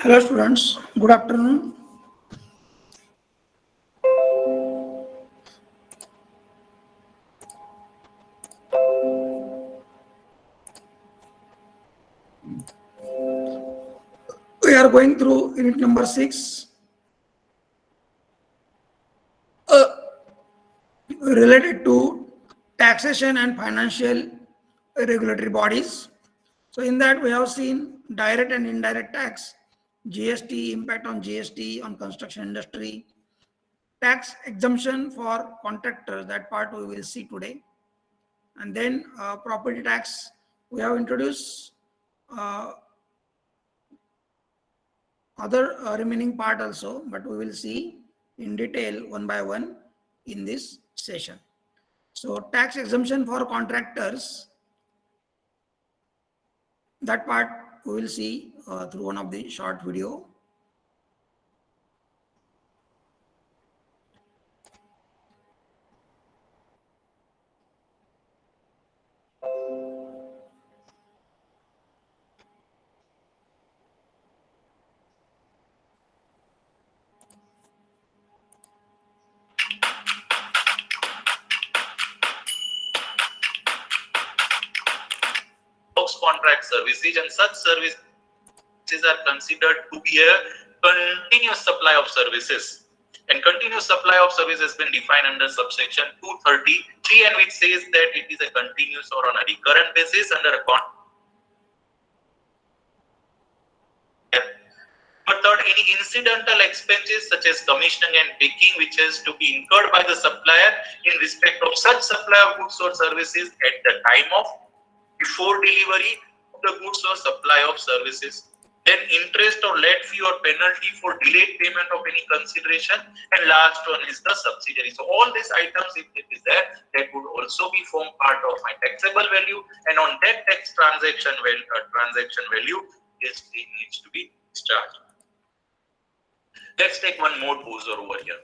Hello students, good afternoon. We are going through unit number 6 related to taxation and financial regulatory bodies. So in that we have seen direct and indirect tax, GST, impact on GST on construction industry, tax exemption for contractors, that part we will see today. And then property tax, we have introduced uh, other remaining part also, but we will see in detail one by one in this session. So tax exemption for contractors, that part we will see through one of the short video. Contract services, and such services are considered to be a continuous supply of services, and continuous supply of service has been defined under subsection 233, and which says that it is a continuous or on a recurrent basis under a contract. But third, any incidental expenses such as commissioning and picking which has to be incurred by the supplier in respect of such supply of goods or services at the time of before delivery of the goods or supply of services. Then interest or late fee or penalty for delayed payment of any consideration, and last one is the subsidiary. So all these items, if it is there, that would also be form part of my taxable value, and on that tax transaction value this thing needs to be charged. Let's take one more pause over here.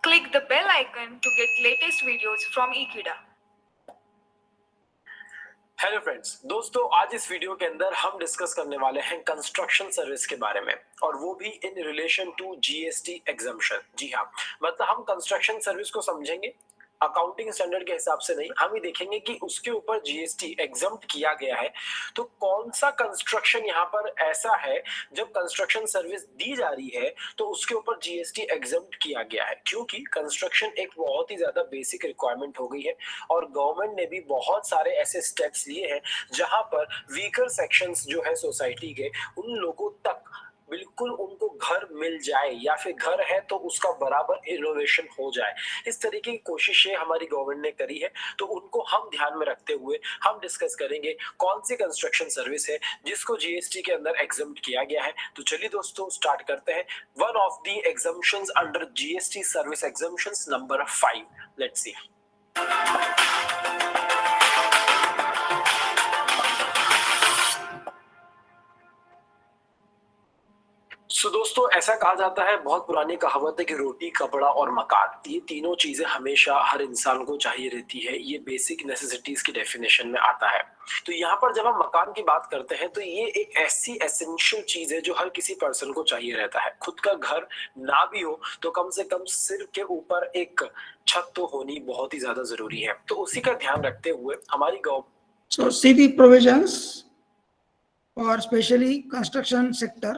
Click the bell icon to get latest videos from Ekeeda. Hello friends, दोस्तों आज इस video के अंदर हम discuss करने वाले हैं construction service के बारे में, और वो भी in relation to GST exemption. जी हाँ, मतलब हम कंस्ट्रक्शन सर्विस को समझेंगे अकाउंटिंग स्टैंडर्ड के हिसाब से नहीं, हम ही देखेंगे कि उसके ऊपर जीएसटी एग्जम्प्ट किया गया है। तो कौन सा कंस्ट्रक्शन यहाँ पर ऐसा है जब कंस्ट्रक्शन सर्विस दी जा रही है तो उसके ऊपर जीएसटी एग्जम्प्ट किया गया है, क्योंकि कंस्ट्रक्शन एक बहुत ही ज्यादा बेसिक रिक्वायरमेंट हो गई है और गवर्नमेंट ने भी बहुत सारे ऐसे स्टेप्स लिए हैं जहां पर वीकर सेक्शंस जो है सोसाइटी के, उन लोगों तक बिल्कुल उनको घर मिल जाए या फिर घर है तो उसका बराबर इनोवेशन हो जाए। इस तरीके की कोशिशें हमारी गवर्नमेंट ने करी है, तो उनको हम ध्यान में रखते हुए हम डिस्कस करेंगे कौन सी कंस्ट्रक्शन सर्विस है जिसको जीएसटी के अंदर एग्जम्प्ट किया गया है। तो चलिए दोस्तों स्टार्ट करते हैं। One of the exemptions under GST service exemptions number 5, let's see. तो दोस्तों ऐसा कहा जाता है, बहुत पुरानी कहावत है कि रोटी, कपड़ा और मकान, ये तीनों चीजें हमेशा हर इंसान को चाहिए रहती है। ये बेसिक नेसेसिटीज की डेफिनेशन में आता है। तो यहाँ पर जब हम मकान की बात करते हैं तो ये एक ऐसी एसेंशियल चीज है जो हर किसी पर्सन को चाहिए रहता है। खुद का घर ना भी हो तो कम से कम सिर के ऊपर एक छत तो होनी बहुत ही ज्यादा जरूरी है। तो उसी का ध्यान रखते हुए हमारी government So see the provisions for especially construction sector.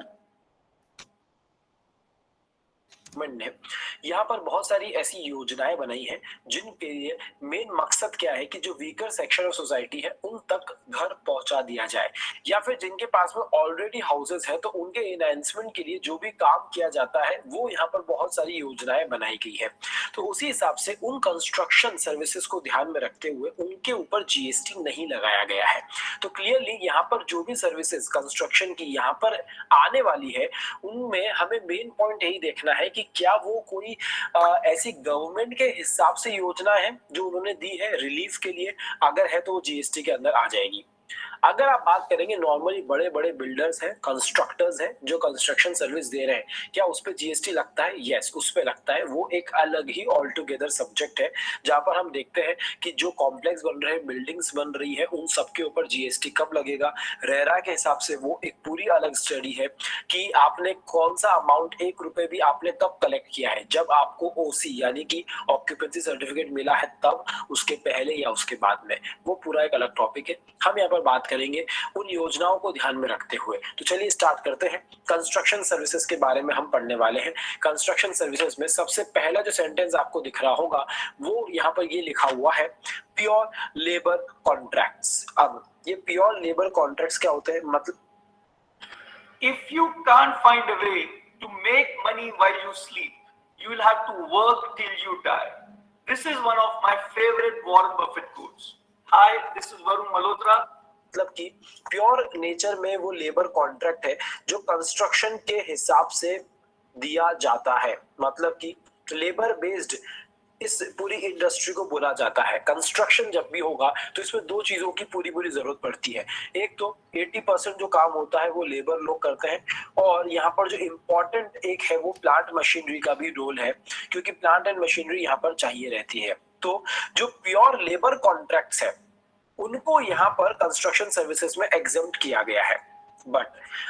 ने यहाँ पर बहुत सारी ऐसी योजनाएं बनाई हैं जिनके लिए मेन मकसद क्या है कि जो वीकर सेक्शन ऑफ सोसाइटी है उन तक घर पहुंचा दिया जाए, या फिर जिनके पास में ऑलरेडी हाउसेस है तो उनके एनहांसमेंट के लिए जो भी काम किया जाता है वो यहाँ पर बहुत सारी योजनाएं बनाई गई है। तो उसी हिसाब से उन कंस्ट्रक्शन सर्विसेज को ध्यान में रखते हुए उनके ऊपर जीएसटी नहीं लगाया गया है। तो क्लियरली यहाँ पर जो भी सर्विसेज कंस्ट्रक्शन की यहाँ पर आने वाली है उनमें हमें मेन पॉइंट यही देखना है कि क्या वो कोई ऐसी गवर्नमेंट के हिसाब से योजना है जो उन्होंने दी है रिलीफ के लिए, अगर है तो वो जीएसटी के अंदर आ जाएगी। अगर आप बात करेंगे नॉर्मली बड़े बड़े बिल्डर्स हैं, कंस्ट्रक्टर्स हैं जो कंस्ट्रक्शन सर्विस दे रहे हैं, क्या उस पे जीएसटी लगता है? यस, उस पे लगता है। वो एक अलग ही ऑल टुगेदर सब्जेक्ट है जहां पर हम देखते हैं कि जो कॉम्प्लेक्स बन रहे हैं, बिल्डिंग्स बन रही है, उन सबके ऊपर जीएसटी कब लगेगा। रेरा के हिसाब से वो एक पूरी अलग स्टडी है कि आपने कौन सा अमाउंट, 1 रुपए भी आपने कब कलेक्ट किया है, जब आपको ओसी यानी कि ऑक्यूपेंसी सर्टिफिकेट मिला है तब, उसके पहले या उसके बाद में, वो पूरा एक अलग टॉपिक है। हम यहाँ पर बात करेंगे उन योजनाओं को ध्यान में रखते हुए। तो चलिए स्टार्ट करते हैं। कंस्ट्रक्शन सर्विसेज के बारे में हम पढ़ने वाले हैं। कंस्ट्रक्शन सर्विसेज में सबसे पहला जो सेंटेंस आपको दिख रहा होगा वो यहाँ पर ये लिखा हुआ है, प्योर लेबर कॉन्ट्रैक्ट्स। अब ये प्योर लेबर कॉन्ट्रैक्ट्स क्या होते हैं? मतलब If you can't find a way to make money while you sleep, you will have to work till you die. This is one of my favorite Warren Buffett quotes. Hi, this is Varun Malhotra. मतलब कि pure nature में वो labour contract है जो construction के हिसाब से दिया जाता है। मतलब कि लेबर बेस्ड इस पूरी इंडस्ट्री को बोला जाता है। कंस्ट्रक्शन जब भी होगा तो इसमें दो चीजों की पूरी जरूरत पड़ती है। एक तो 80% जो काम होता है वो लेबर लोग करते हैं, और यहाँ पर जो इम्पोर्टेंट एक है वो प्लांट मशीनरी का भी रोल है, क्योंकि प्लांट एंड मशीनरी यहाँ पर चाहिए रहती है। तो जो प्योर लेबर कॉन्ट्रैक्ट्स है उनको यहाँ पर कंस्ट्रक्शन सर्विसेज में एग्जम्प्ट किया गया है। बट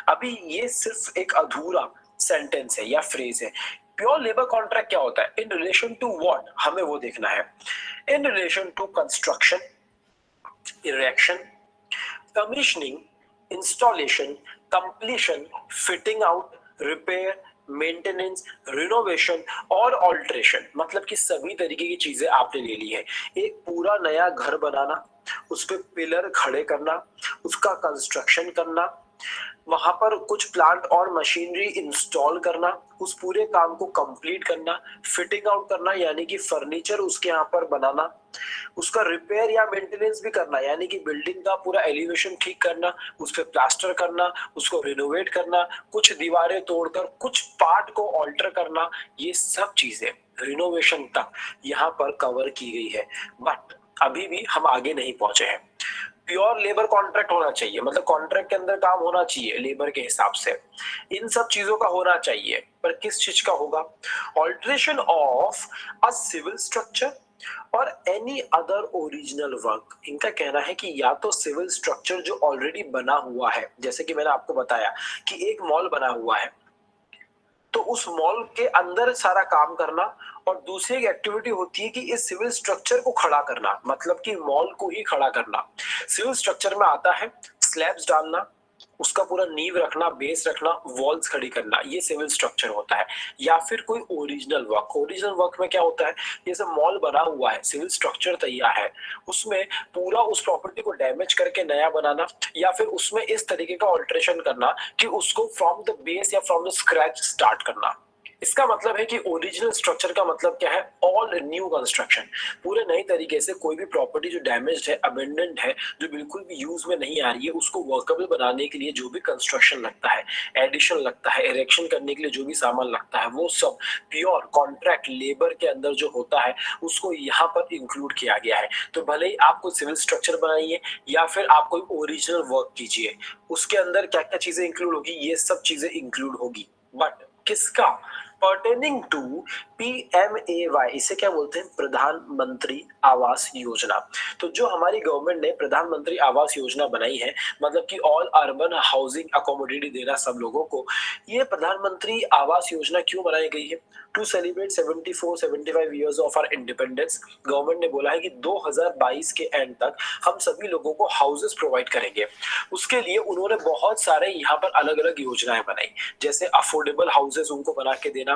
अभी ये सिर्फ एक अधूरा सेंटेंस है या फ्रेज है। प्योर लेबर कॉन्ट्रैक्ट क्या होता है? इन रिलेशन टू व्हाट, हमें वो देखना है। In relation to construction, erection, commissioning, installation, completion, fitting out, repair, maintenance, renovation और ऑल्ट्रेशन। मतलब कि सभी तरीके की चीजें आपने ले ली है। एक पूरा नया घर बनाना, उस पे पिलर खड़े करना, उसका कंस्ट्रक्शन करना, वहां पर कुछ प्लांट और मशीनरी इंस्टॉल करना, उस पूरे काम को कंप्लीट करना, फिटिंग आउट करना यानी कि फर्नीचर उसके यहाँ पर बनाना, उसका रिपेयर या मेंटेनेंस भी करना यानी कि बिल्डिंग का पूरा एलिवेशन ठीक करना, उस पर प्लास्टर करना, उसको रिनोवेट करना, कुछ दीवारें तोड़कर कुछ पार्ट को ऑल्टर करना, ये सब चीजें रिनोवेशन तक यहाँ पर कवर की गई है। बट अभी भी हम आगे नहीं पहुंचे हैं। प्योर लेबर कॉन्ट्रैक्ट होना चाहिए, मतलब कॉन्ट्रैक्ट के अंदर काम होना चाहिए लेबर के हिसाब से, इन सब चीजों का होना चाहिए। पर किस चीज का होगा? Alteration of a civil structure और एनी अदर ओरिजिनल वर्क। इनका कहना है कि या तो सिविल स्ट्रक्चर जो ऑलरेडी बना हुआ है, जैसे कि मैंने आपको बताया कि एक मॉल बना हुआ है तो उस मॉल के अंदर सारा काम करना, और दूसरी एक एक्टिविटी होती है कि इस सिविल स्ट्रक्चर को खड़ा करना, मतलब कि मॉल को ही खड़ा करना। सिविल स्ट्रक्चर में आता है स्लैब्स डालना, उसका पूरा नींव रखना, बेस रखना, वॉल्स खड़ी करना, ये सिविल स्ट्रक्चर होता है। या फिर कोई ओरिजिनल वर्क। ओरिजिनल वर्क में क्या होता है? जैसे मॉल बना हुआ है, सिविल स्ट्रक्चर तैयार है, उसमें पूरा उस प्रॉपर्टी को डैमेज करके नया बनाना, या फिर उसमें इस तरीके का ऑल्ट्रेशन करना कि उसको फ्रॉम द बेस या फ्रॉम द स्क्रैच स्टार्ट करना। इसका मतलब है कि ओरिजिनल स्ट्रक्चर का मतलब क्या है? All new construction. पूरे नए तरीके से कोई भी प्रॉपर्टी जो डैमेज्ड है, अबेंडेंड है, जो बिल्कुल भी यूज में नहीं आ रही है, उसको वर्केबल बनाने के लिए जो भी कंस्ट्रक्शन लगता है, एडिशन लगता है, इरेक्शन करने के लिए जो भी सामान लगता है, वो सब प्योर कॉन्ट्रैक्ट लेबर के अंदर जो होता है उसको यहाँ पर इंक्लूड किया गया है। तो भले ही आप कोई सिविल स्ट्रक्चर बनाइए या फिर आप कोई ओरिजिनल वर्क कीजिए, उसके अंदर क्या क्या चीजें इंक्लूड होगी? ये सब चीजें इंक्लूड होगी। बट किसका? पर्टेनिंग टू PMAY, इसे क्या बोलते हैं? प्रधानमंत्री आवास योजना। तो जो हमारी गवर्नमेंट ने प्रधानमंत्री आवास योजना बनाई है, मतलब कि ऑल अर्बन हाउसिंग अकोमोडेटी देना सब लोगों को, ये प्रधानमंत्री आवास योजना क्यों बनाई गई है? To celebrate 74-75 years of our independence. Government ने बोला है कि 2022 के एंड तक हम सभी लोगों को हाउसेस प्रोवाइड करेंगे। उसके लिए उन्होंने बहुत सारे यहाँ पर अलग अलग योजनाएं बनाई, जैसे अफोर्डेबल हाउसेस उनको बना के देना,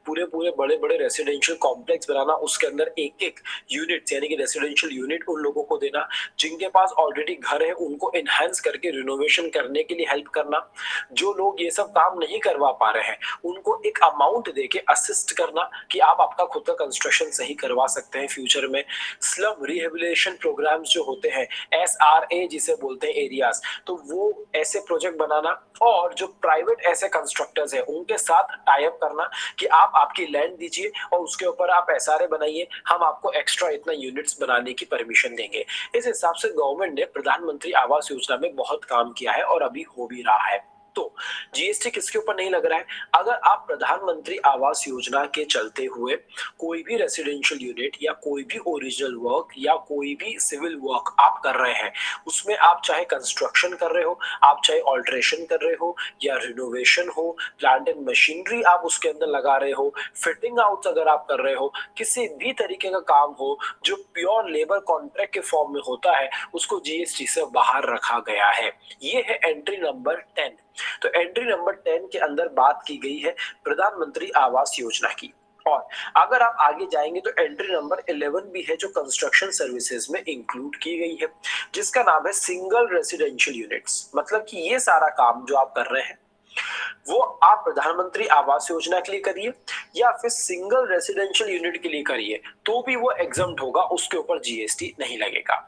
पूरे बड़े बड़े रेसिडेंशियल कॉम्प्लेक्स बनाना, उसके अंदर एक एक यूनिट यानी कि रेसिडेंशियल यूनिट उन लोगों को देना, जिनके पास ऑलरेडी घर है उनको एनहांस करके रिनोवेशन करने के लिए हेल्प करना, जो लोग ये सब काम नहीं करवा पा रहे हैं उनको एक अमाउंट देके असिस्ट करना कि आप आपका खुद का कंस्ट्रक्शन सही करवा सकते हैं फ्यूचर में। स्लम रिहेबिलिटेशन प्रोग्राम्स जो होते हैं, SRA जिसे बोलते हैं एरियाज, तो वो ऐसे प्रोजेक्ट बनाना, और जो प्राइवेट ऐसे कंस्ट्रक्टर्स हैं उनके साथ टाई अप करना कि आप आपकी लैंड दीजिए और उसके ऊपर आप एसआरए बनाइए, हम आपको एक्स्ट्रा इतना यूनिट्स बनाने की परमिशन देंगे। इस हिसाब से गवर्नमेंट ने प्रधानमंत्री आवास योजना में बहुत काम किया है और अभी हो भी रहा है। तो जीएसटी किसके ऊपर नहीं लग रहा है? अगर आप प्रधानमंत्री आवास योजना के चलते हुए कोई भी रेसिडेंशियल यूनिट या कोई भी ओरिजिनल वर्क या कोई भी सिविल वर्क आप कर रहे हैं, उसमें आप चाहे कंस्ट्रक्शन कर रहे हो, आप चाहे ऑल्ट्रेशन कर रहे हो या रिनोवेशन हो, प्लांट एंड मशीनरी आप उसके अंदर लगा रहे हो, फिटिंग आउट अगर आप कर रहे हो, किसी भी तरीके का काम हो जो प्योर लेबर कॉन्ट्रैक्ट के फॉर्म में होता है, उसको जीएसटी से बाहर रखा गया है। ये है एंट्री नंबर 10। तो एंट्री नंबर 10 के अंदर बात की गई है प्रधानमंत्री आवास योजना की। और अगर आप आगे जाएंगे तो एंट्री नंबर 11 भी है जो कंस्ट्रक्शन सर्विसेज में इंक्लूड की गई है, जिसका नाम है सिंगल रेसिडेंशियल यूनिट्स। मतलब कि ये सारा काम जो आप कर रहे हैं वो आप प्रधानमंत्री आवास योजना के लिए करिए या फिर सिंगल रेसिडेंशियल यूनिट के लिए करिए, तो भी वो एग्जम्प्ट होगा, उसके ऊपर जीएसटी नहीं लगेगा।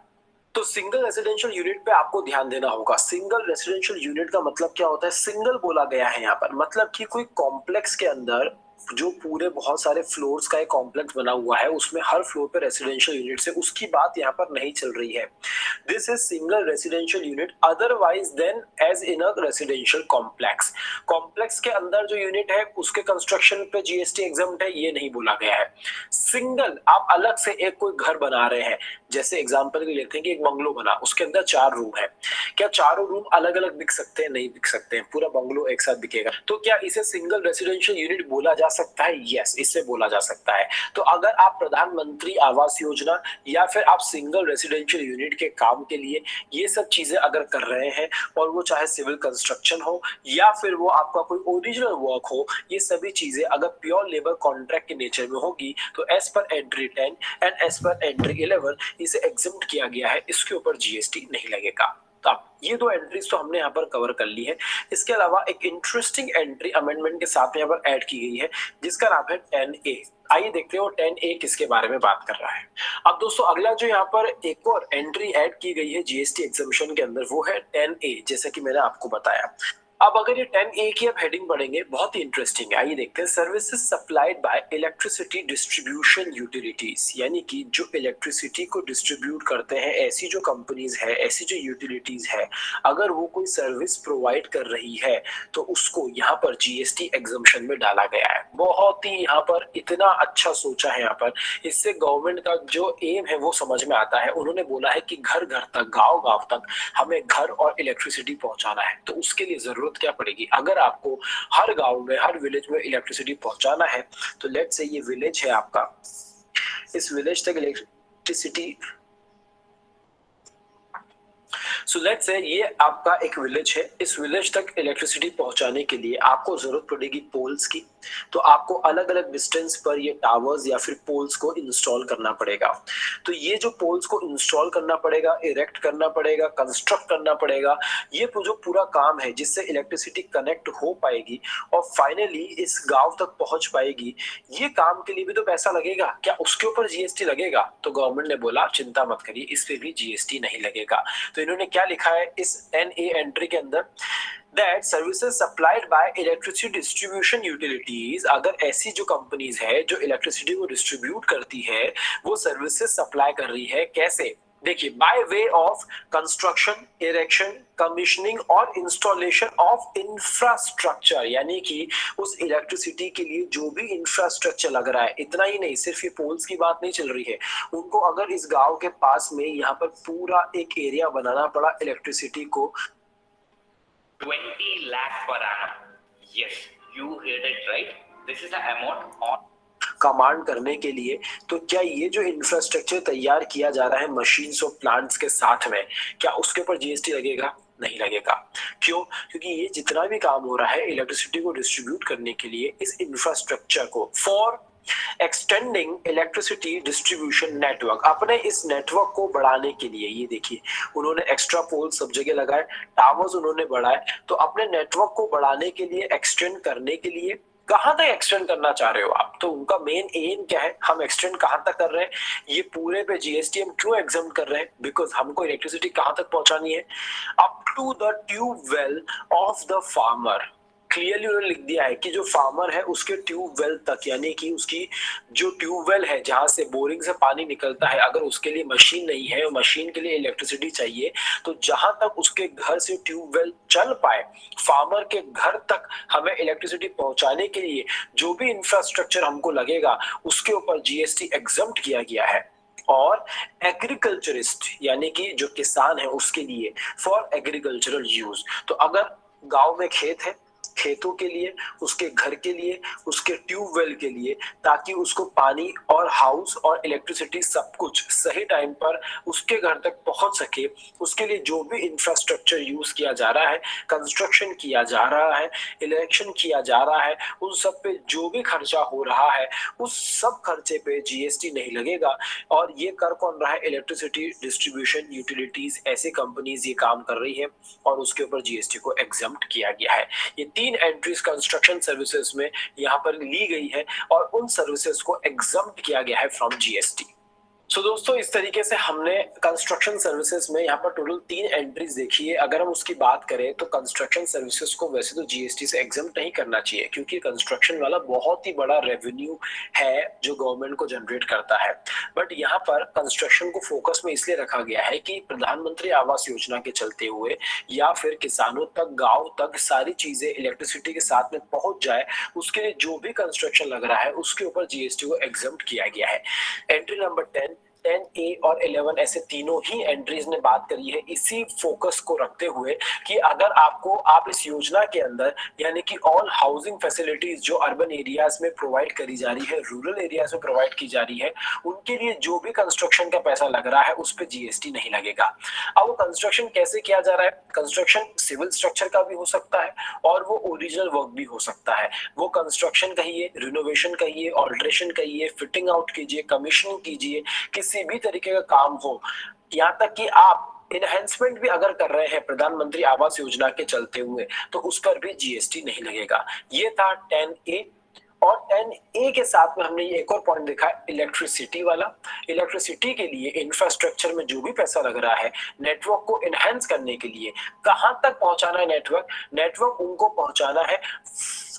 तो सिंगल रेसिडेंशियल यूनिट पे आपको ध्यान देना होगा। सिंगल रेसिडेंशियल यूनिट का मतलब क्या होता है? सिंगल बोला गया है यहाँ पर, मतलब कि कोई कॉम्प्लेक्स के अंदर जो पूरे बहुत सारे फ्लोर्स का एक कॉम्प्लेक्स बना हुआ है, उसमें हर फ्लोर पे रेसिडेंशियल यूनिट्स है, उसकी बात यहाँ पर नहीं चल रही है। This is single residential unit otherwise than as in a residential complex. Complex के अंदर जो यूनिट है उसके कंस्ट्रक्शन पे जीएसटी एग्जम्प्ट है, ये नहीं बोला गया है। सिंगल आप अलग से एक कोई घर बना रहे हैं, जैसे एग्जांपल के लिए लेते हैं कि एक बंगलो बना, उसके अंदर 4 रूम है, क्या चारों रूम अलग अलग बिक सकते हैं? नहीं बिक सकते हैं, पूरा बंगलो एक साथ बिकेगा। तो क्या इसे सिंगल रेसिडेंशियल यूनिट बोला जा सकता है? यस, इससे बोला जा सकता है। तो अगर आप प्रधानमंत्री आवास योजना या फिर आप सिंगल रेसिडेंशियल यूनिट के काम के लिए ये सब चीजें अगर कर रहे हैं, और वो चाहे सिविल कंस्ट्रक्शन हो या फिर वो आपका कोई ओरिजिनल वर्क हो, ये सभी चीजें अगर प्योर लेबर कॉन्ट्रैक्ट के नेचर में होगी, तो as per entry 10 and as per entry 11 इसे एग्जम्प्ट किया गया है, इसके ऊपर जीएसटी नहीं लगेगा। तो ये 2 एंट्रीज तो हमने यहाँ पर कवर कर ली है। इसके अलावा एक इंटरेस्टिंग एंट्री अमेंडमेंट के साथ यहाँ पर ऐड की गई है, जिसका नाम है 10A। आइए देखते हैं वो 10A किसके बारे में बात कर रहा है। अब दोस्तों अगला जो यहाँ पर एक और एंट्री ऐड की गई है जीएसटी एग्जम्पशन के अंदर, वो है 10A, जैसा कि मैंने आपको बताया। अब अगर ये 10A की आप हेडिंग पढ़ेंगे, बहुत ही इंटरेस्टिंग है। आइए देखते हैं। Services supplied by electricity distribution utilities, यानी कि जो इलेक्ट्रिसिटी को डिस्ट्रीब्यूट करते हैं, ऐसी जो कंपनीज है, ऐसी जो यूटिलिटीज है, अगर वो कोई सर्विस प्रोवाइड कर रही है तो उसको यहाँ पर जीएसटी एग्जम्पशन में डाला गया है। बहुत ही यहाँ पर इतना अच्छा सोचा है यहाँ पर, इससे गवर्नमेंट का जो एम है वो समझ में आता है। उन्होंने बोला है कि घर घर तक, गांव गांव तक हमें घर और इलेक्ट्रिसिटी पहुंचाना है, तो उसके लिए जरूरत क्या पड़ेगी? अगर आपको हर गांव में, हर विलेज में इलेक्ट्रिसिटी पहुंचाना है, तो लेट्स से ये विलेज है आपका, इस विलेज तक इलेक्ट्रिसिटी, सो लेट्स से ये आपका एक विलेज है, इस विलेज तक इलेक्ट्रिसिटी पहुंचाने के लिए आपको जरूरत पड़ेगी पोल्स की। तो आपको अलग अलग डिस्टेंस पर ये टावर्स या फिर पोल्स को इंस्टॉल करना पड़ेगा। तो ये जो पोल्स को इंस्टॉल करना पड़ेगा, इरेक्ट करना पड़ेगा, कंस्ट्रक्ट करना पड़ेगा, ये जो पूरा काम है जिससे इलेक्ट्रिसिटी कनेक्ट हो पाएगी और फाइनली इस गांव तक पहुंच पाएगी, ये काम के लिए भी तो पैसा लगेगा। क्या उसके ऊपर जीएसटी लगेगा? तो गवर्नमेंट ने बोला चिंता मत करिए, इस पे भी जीएसटी नहीं लगेगा। तो इन्होंने क्या लिखा है इस 10A एंट्री के अंदर, that services supplied by electricity distribution utilities, अगर ऐसी जो कंपनीज है जो इलेक्ट्रिसिटी को डिस्ट्रीब्यूट करती है, वो सर्विसेज सप्लाई कर रही है, कैसे? देखिए, by way of construction, erection, commissioning और इंस्टॉलेशन ऑफ इंफ्रास्ट्रक्चर, यानी कि उस इलेक्ट्रिसिटी के लिए जो भी इंफ्रास्ट्रक्चर लग रहा है। इतना ही नहीं, सिर्फ ये पोल्स की बात नहीं चल रही है, उनको अगर इस गांव के पास में यहाँ पर पूरा एक एरिया बनाना पड़ा इलेक्ट्रिसिटी को 20 lakh per annum. Yes, you heard it right. This is the amount on command करने के लिए, तो क्या ये जो इंफ्रास्ट्रक्चर तैयार किया जा रहा है मशीन्स और प्लांट्स के साथ में, क्या उसके ऊपर जीएसटी लगेगा? नहीं लगेगा। क्यों? क्योंकि ये जितना भी काम हो रहा है इलेक्ट्रिसिटी को डिस्ट्रीब्यूट करने के लिए, इस इंफ्रास्ट्रक्चर को for extending electricity distribution network, अपने इस नेटवर्क को बढ़ाने के लिए, ये देखिए उन्होंने एक्स्ट्रा पोल सब जगह लगाए, टावर्स उन्होंने बढ़ाए, तो अपने नेटवर्क को बढ़ाने के लिए, एक्सटेंड करने के लिए, कहां तक एक्सटेंड करना चाह रहे हो आप? तो उनका मेन एम क्या है, हम एक्सटेंड कहां तक कर रहे हैं, ये पूरे पे जीएसटी हम क्यों एग्जम्प्ट कर रहे हैं? बिकॉज हमको इलेक्ट्रिसिटी कहां तक पहुंचानी है? Up to the tube well of the farmer, clearly उन्होंने लिख दिया है कि जो फार्मर है उसके ट्यूबवेल तक, यानी कि उसकी जो ट्यूबवेल है जहां से बोरिंग से पानी निकलता है, अगर उसके लिए मशीन नहीं है और मशीन के लिए इलेक्ट्रिसिटी चाहिए, तो जहां तक उसके घर से ट्यूबवेल चल पाए, फार्मर के घर तक हमें इलेक्ट्रिसिटी पहुंचाने के लिए जो भी इंफ्रास्ट्रक्चर हमको लगेगा उसके ऊपर जीएसटी एग्जम्प्ट किया गया है। और एग्रीकल्चरिस्ट यानी कि जो किसान है उसके लिए फॉर एग्रीकल्चरल यूज, तो अगर गांव में खेत है, खेतों के लिए, उसके घर के लिए, उसके ट्यूबवेल के लिए, ताकि उसको पानी और हाउस और इलेक्ट्रिसिटी सब कुछ सही टाइम पर उसके घर तक पहुंच सके, उसके लिए जो भी इंफ्रास्ट्रक्चर यूज किया जा रहा है, कंस्ट्रक्शन किया जा रहा है, इलेक्शन किया जा रहा है, उन सब पे जो भी खर्चा हो रहा है उस सब खर्चे पे जीएसटी नहीं लगेगा। और ये कर कौन रहा है? इलेक्ट्रिसिटी डिस्ट्रीब्यूशन यूटिलिटीज, ऐसी कंपनीज ये काम कर रही है और उसके ऊपर जीएसटी को एग्जम्प्ट किया गया है। ये 3 एंट्रीज कंस्ट्रक्शन सर्विसेज में यहाँ पर ली गई है और उन सर्विसेज को एग्जम्प्ट किया गया है फ्रॉम जीएसटी। सो दोस्तों, इस तरीके से हमने कंस्ट्रक्शन सर्विसेज में यहाँ पर टोटल 3 एंट्रीज देखी है। अगर हम उसकी बात करें तो कंस्ट्रक्शन सर्विसेज को वैसे तो जीएसटी से एग्जम्प्ट नहीं करना चाहिए, क्योंकि कंस्ट्रक्शन वाला बहुत ही बड़ा रेवेन्यू है जो गवर्नमेंट को जनरेट करता है। बट यहाँ पर कंस्ट्रक्शन को फोकस में इसलिए रखा गया है कि प्रधानमंत्री आवास योजना के चलते हुए या फिर किसानों तक, गाँव तक सारी चीजें इलेक्ट्रिसिटी के साथ में पहुंच जाए, उसके लिए जो भी कंस्ट्रक्शन लग रहा है उसके ऊपर जीएसटी को एग्जम्प्ट किया गया है। एंट्री नंबर 10, 10A और 11 ऐसे तीनों ही एंट्रीज ने बात करी है इसी फोकस को रखते हुए कि अगर आप इस योजना के अंदर, यानी कि ऑल हाउसिंग फैसिलिटीज जो अर्बन एरियाज में प्रोवाइड करी जा रही है, रूरल एरियाज में प्रोवाइड की जा रही है, उनके लिए जो भी कंस्ट्रक्शन का पैसा लग रहा है उस पर जीएसटी नहीं लगेगा। अब वो कंस्ट्रक्शन कैसे किया जा रहा है? कंस्ट्रक्शन सिविल स्ट्रक्चर का भी हो सकता है और वो ओरिजिनल वर्क भी हो सकता है। वो कंस्ट्रक्शन कहिए, रिनोवेशन कहिए, ऑल्ट्रेशन कहिए, फिटिंग आउट कीजिए, कमीशनिंग कीजिए, किसी भी तरीके का काम हो, यहाँ तक कि आप इनहेंसमेंट भी अगर कर रहे हैं प्रधानमंत्री आवास योजना के चलते हुए, तो उस पर भी जीएसटी नहीं लगेगा। ये था 10A। और 10A के साथ में हमने ये एक और पॉइंट देखा, इलेक्ट्रिसिटी वाला। इलेक्ट्रिसिटी के लिए इंफ्रास्ट्रक्चर में जो भी पैसा लग रहा है, नेटवर्क को एनहांस करने के लिए, कहां तक पहुंचाना है नेटवर्क उनको पहुंचाना है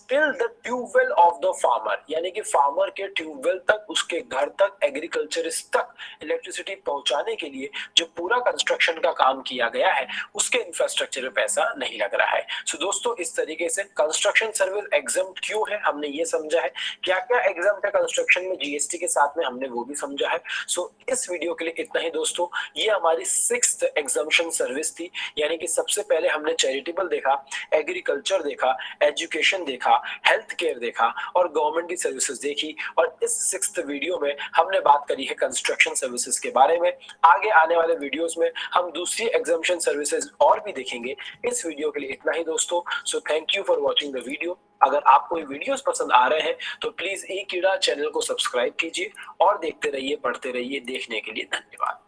till the tubewell of the farmer, यानी कि फार्मर के ट्यूबवेल तक, उसके घर तक, एग्रीकल्चरिस्ट तक इलेक्ट्रिसिटी पहुंचाने के लिए जो पूरा कंस्ट्रक्शन का काम किया गया है उसके इंफ्रास्ट्रक्चर में पैसा नहीं लग रहा है। सो दोस्तों, इस तरीके से कंस्ट्रक्शन सर्विस एग्जम्प्ट क्यों है हमने ये समझा है, क्या क्या एग्जम्प्ट है कंस्ट्रक्शन में जीएसटी के साथ में हमने वो भी समझा है। सो इस वीडियो के लिए इतना ही दोस्तों। ये हमारी 6th एग्जम्पशन सर्विस थी, यानी कि सबसे पहले हमने चैरिटेबल देखा, एग्रीकल्चर देखा, एजुकेशन देखा, हेल्थ केयर देखा और गवर्नमेंट की सर्विसेज देखी। और इस 6th वीडियो में हमने बात करी है कंस्ट्रक्शन सर्विसेज के बारे में। आगे आने वाले वीडियोस में हम दूसरी एग्जम्पशन सर्विसेज और भी देखेंगे। इस वीडियो के लिए इतना ही दोस्तों। So thank you for watching the video. अगर आपको ये वीडियोस पसंद आ रहे हैं तो प्लीज ई-कीड़ा चैनल को सब्सक्राइब कीजिए और देखते रहिए, पढ़ते रहिए। देखने के लिए धन्यवाद।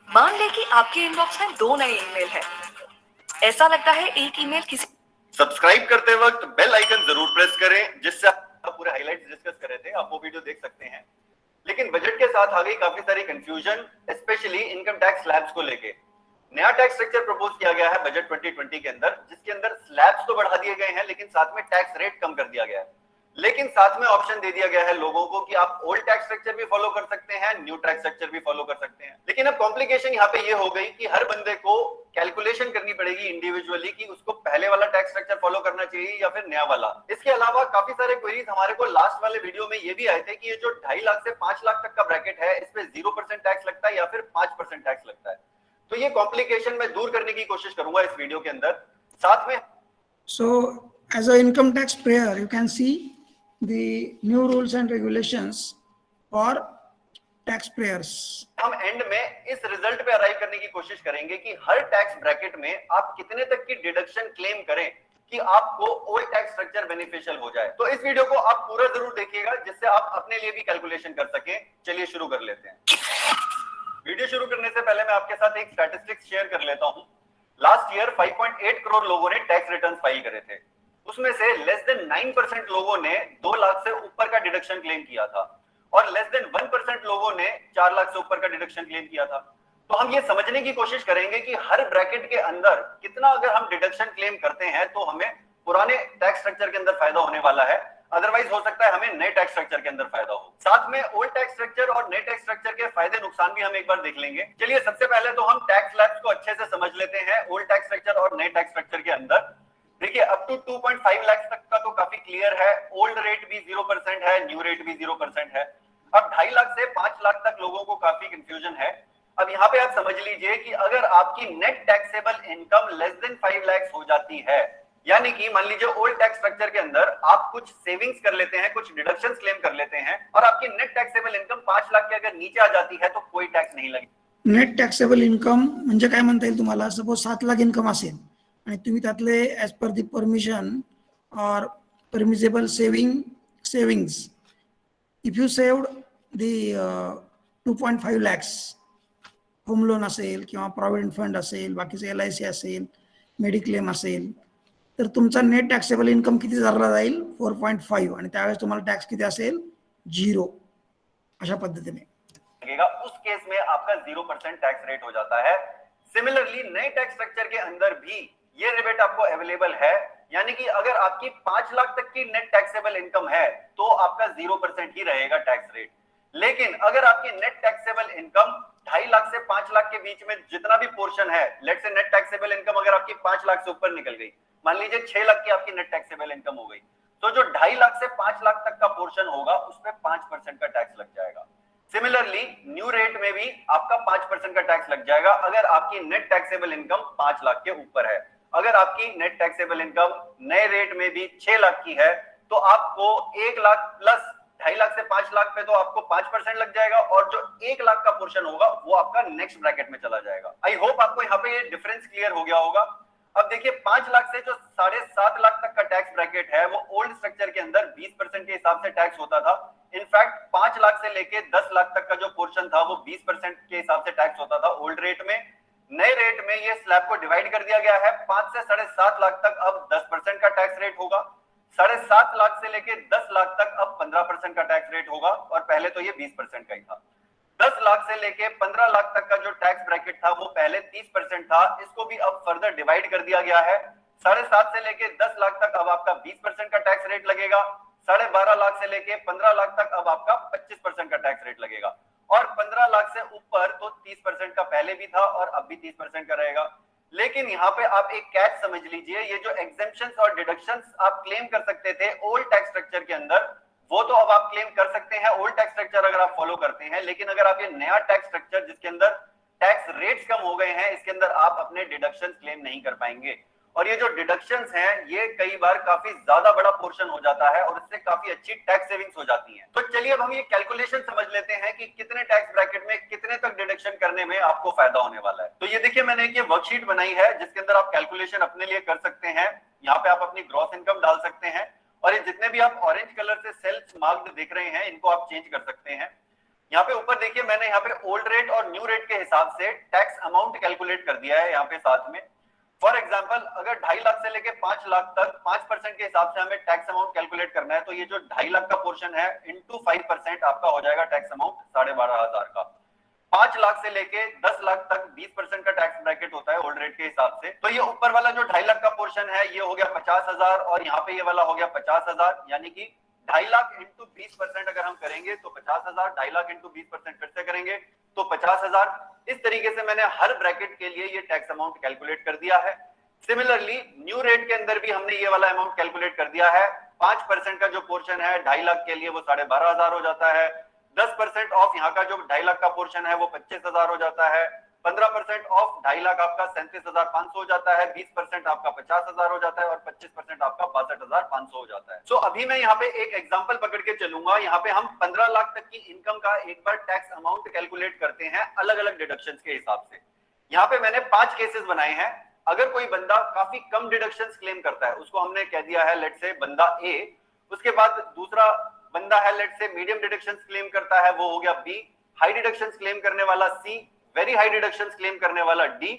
मान लें कि आपके इनबॉक्स में 2 नए ईमेल हैं। ऐसा लगता है एक ईमेल किसी सब्सक्राइब करते वक्त बेल आइकन जरूर प्रेस करें, जिससे आप पूरे हाइलाइट्स डिस्कस कर रहे थे आप वो वीडियो देख सकते हैं। लेकिन बजट के साथ आ गई काफी सारी confusion, specially income tax slabs को लेके। नया टैक्स स्ट्रक्चर प्रपोज किया गया है बजट 2020 के अंदर, जिसके अंदर स्लैब्स तो बढ़ा दिए गए हैं लेकिन साथ में टैक्स रेट कम कर दिया गया है। लेकिन साथ में ऑप्शन दे दिया गया है लोगों को कि आप ओल्ड टैक्स स्ट्रक्चर भी फॉलो कर सकते हैं, न्यू टैक्स स्ट्रक्चर भी फॉलो कर सकते हैं। लेकिन अब कॉम्प्लिकेशन यहाँ पे ये हो गई कि हर बंदे को कैलकुलेशन करनी पड़ेगी इंडिविजुअली कि उसको पहले वाला टैक्स स्ट्रक्चर फॉलो करना चाहिए या फिर नया वाला। इसके अलावा काफी सारे क्वेरीज हमारे को लास्ट वाले वीडियो में ये भी आए थे कि ये जो 2.5 लाख से 5 लाख तक का ब्रैकेट है, इस पे 0% टैक्स लगता है या फिर 5% टैक्स लगता है। तो ये कॉम्प्लिकेशन मैं दूर करने की कोशिश करूंगा इस वीडियो के अंदर। साथ में So as an income tax payer, you can see the new rules and regulations for taxpayers. हम एंड में इस रिजल्ट पे अराइव करने की कोशिश करेंगे कि हर टैक्स ब्रैकेट में आप कितने तक की डिडक्शन क्लेम करें कि आपको ओल्ड टैक्स स्ट्रक्चर बेनिफिशियल हो जाए। तो इस वीडियो को आप पूरा जरूर देखिएगा, जिससे आप अपने लिए भी कैलकुलेशन कर सकें। चलिए शुरू कर लेते हैं। वीडियो शुरू करने से पहले मैं आपके साथ एक स्टैटिस्टिक्स शेयर कर लेता हूं। लास्ट ईयर 5.8 करोड़ लोगों ने टैक्स रिटर्न्स फाइल करे थे। उसमें से लेस देन 9% लोगों ने 2 लाख से ऊपर का डिडक्शन क्लेम किया था और लेस देन 1% लोगों ने 4 लाख से ऊपर का डिडक्शन क्लेम किया था। तो हम ये समझने की कोशिश करेंगे कि हर ब्रैकेट के अंदर कितना अगर हम डिडक्शन क्लेम करते हैं तो हमें पुराने टैक्स स्ट्रक्चर के अंदर फायदा होने वाला है, अदरवाइज हो सकता है हमें नए टैक्स स्ट्रक्चर के अंदर फायदा हो। साथ में ओल्ड टैक्स स्ट्रक्चर और नए टैक्स स्ट्रक्चर के फायदे नुकसान भी हम एक बार देख लेंगे। चलिए सबसे पहले तो हम टैक्स स्लैब्स को अच्छे से समझ लेते हैं ओल्ड टैक्स स्ट्रक्चर और नए टैक्स स्ट्रक्चर के अंदर। देखिए अप टू 2.5 लाख तक का तो काफी क्लियर है, ओल्ड रेट भी 0% है, न्यू रेट भी 0% है। अब 2.5 लाख से 5 लाख तक लोगों को काफी कंफ्यूजन है। अब यहाँ पे आप समझ लीजिए कि अगर आपकी net taxable income less than 5 lakh हो जाती है, यानी कि मान लीजिए ओल्ड टैक्स स्ट्रक्चर के अंदर आप कुछ सेविंग्स कर लेते हैं, कुछ डिडक्शंस क्लेम कर लेते हैं और आपकी नेट टॅक्सेबल इनकम 5 लाख के अगर नीचे आ जाती है तो कोई टॅक्स नहीं लगेगा। नेट टॅक्सेबल इन्कम म्हणजे काय म्हणता येईल तुम्हाला, सपोज 7 लाख इन्कम असेल आणि तुम्ही त्यातले ॲज पर दी परमिशन और permissible savings if you saved the 2.5 lakhs home loan असेल किंवा प्रॉव्हिडंट फंड असेल, बाकीचे LIC असेल, मेडिक्लेम असेल, तर तुमचा नेट टॅक्सेबल इन्कम किती झाला जाईल 4.5 आणि त्यावेळेस तुम्हाला टॅक्स किती असेल 0 अशा पद्धतीने लगेगा। उस केस में आपका 0% टैक्स रेट हो जाता है। सिमिलरली नए टैक्स स्ट्रक्चर के अंदर भी ये रिबेट आपको अवेलेबल है, यानी कि अगर आपकी 5 लाख तक की नेट टैक्सेबल इनकम है तो आपका 0% ही रहेगा टैक्स रेट। लेकिन अगर आपकी नेट टैक्सेबल इनकम 2.5 लाख से 5 लाख के बीच में जितना भी पोर्शन है, let's say net taxable income अगर आपकी 5 लाख से ऊपर निकल गई, मान लीजिए 6 लाख की आपकी नेट टैक्सेबल इनकम हो गई, तो जो 2.5 लाख से 5 लाख तक का पोर्शन होगा उसमें 5% का टैक्स लग जाएगा। सिमिलरली न्यू रेट में भी आपका 5% का टैक्स लग जाएगा अगर आपकी नेट टैक्सेबल इनकम 5 लाख के ऊपर है। अगर आपकी नेट टैक्सेबल इनकम नए रेट में भी 6 लाख की है तो आपको 1 लाख प्लस 2.5 लाख से 5 लाख पे तो आपको 5% लग जाएगा और जो 1 लाख का पोर्शन होगा वो आपका नेक्स्ट ब्रैकेट में चला जाएगा। आई होप आपको यहाँ पे ये डिफरेंस क्लियर हो गया होगा। अब देखिए 5 लाख से जो 7.5 लाख तक का टैक्स ब्रैकेट है वो ओल्ड स्ट्रक्चर के अंदर 20% के हिसाब से टैक्स होता था। इनफैक्ट 5 लाख से लेके 10 लाख तक का जो पोर्शन था वो 20% के हिसाब से टैक्स होता था ओल्ड रेट में। नए रेट में ये स्लैब को डिवाइड कर दिया गया है, 5 से 7.5 लाख तक अब 10% का टैक्स रेट होगा, 7.5 लाख से लेके 10 लाख तक अब 15% का टैक्स रेट होगा और पहले तो ये 20% का ही था। 10 लाख से लेके 15 लाख तक का जो टैक्स ब्रैकेट था वो पहले 30% था, इसको भी अब फर्दर डिवाइड कर दिया गया है। 7.5 से लेके 10 लाख तक अब आपका 20% का टैक्स रेट लगेगा, 12.5 लाख से लेके 15 लाख तक अब आपका 25% का टैक्स रेट लगेगा और 15 लाख से ऊपर तो 30% का पहले भी था और अब भी 30% का रहेगा। लेकिन यहाँ पे आप एक कैच समझ लीजिए, ये जो एग्जेम्पशंस और डिडक्शंस आप क्लेम कर सकते थे ओल्ड टैक्स स्ट्रक्चर के अंदर, वो तो अब आप क्लेम कर सकते हैं ओल्ड टैक्स स्ट्रक्चर अगर आप फॉलो करते हैं। लेकिन अगर आप ये नया टैक्स स्ट्रक्चर जिसके अंदर टैक्स रेट्स कम हो गए हैं, इसके अंदर आप अपने डिडक्शन क्लेम नहीं कर पाएंगे और ये जो डिडक्शंस हैं ये कई बार काफी ज्यादा बड़ा पोर्शन हो जाता है और इससे काफी अच्छी टैक्स सेविंग्स हो जाती हैं। तो चलिए अब हम ये कैलकुलेशन समझ लेते हैं कि कितने टैक्स ब्रैकेट में कितने तक डिडक्शन करने में आपको फायदा होने वाला है। तो ये देखिए मैंने एक ये वर्कशीट बनाई है जिसके अंदर आप कैलकुलेशन अपने लिए कर सकते हैं। यहाँ पे आप अपनी ग्रॉस इनकम डाल सकते हैं और ये जितने भी आप ऑरेंज कलर से सेल्स मार्क्ड देख रहे हैं इनको आप चेंज कर सकते हैं। यहाँ पे ऊपर देखिए मैंने यहाँ पे ओल्ड रेट और न्यू रेट के हिसाब से टैक्स अमाउंट कैलकुलेट कर दिया है यहाँ पे साथ में। फॉर एग्जाम्पल अगर 2.5 लाख से लेके 5 लाख तक 5% के हिसाब से हमें टैक्स अमाउंट कैलकुलेट करना है तो ये जो 2.5 लाख का पोर्शन है इंटू 5% आपका हो जाएगा टैक्स अमाउंट 12,500 का। 5 लाख से लेके 10 लाख तक 20% का टैक्स ब्रैकेट होता है ओल्ड रेट के हिसाब से। तो ये ऊपर वाला जो 2.5 लाख का पोर्शन है ये हो गया 50,000 और यहाँ पे ये वाला हो गया 50,000, यानी कि 2.5 लाख इंटू 20% अगर हम करेंगे तो 50,000, 2.5 लाख इंटू 20% फिर से करेंगे तो 50,000। इस तरीके से मैंने हर ब्रैकेट के लिए ये टैक्स अमाउंट कैलकुलेट कर दिया है। सिमिलरली न्यू रेट के अंदर भी हमने ये वाला अमाउंट कैलकुलेट कर दिया है। 5% का जो पोर्शन है 2.5 लाख के लिए वो 12,500 हो जाता है। 10% ऑफ यहाँ का जो 2.5 लाख का पोर्शन है वो 25,000 हो जाता है। 15% ऑफ 2.5 लाख आपका 37,500 हो जाता है। 20% आपका 50,000 हो जाता है और 25% आपका 62,500 हो जाता है। सो अभी मैं यहाँ पे एक एग्जांपल पकड़ के चलूंगा। यहाँ पे हम 15 लाख तक की इनकम का एक बार टैक्स अमाउंट कैलकुलेट करते हैं अलग अलग डिडक्शंस के हिसाब से। यहाँ पे मैंने 5 केसेस बनाए हैं। अगर कोई बंदा काफी कम डिडक्शंस क्लेम करता है उसको हमने कह दिया है लेट्स से बंदा ए। उसके बाद दूसरा बंदा है let's say medium deductions claim करता है, वो हो गया बी। हाई डिडक्शंस क्लेम करने वाला सी, वेरी हाई डिडक्शंस क्लेम करने वाला डी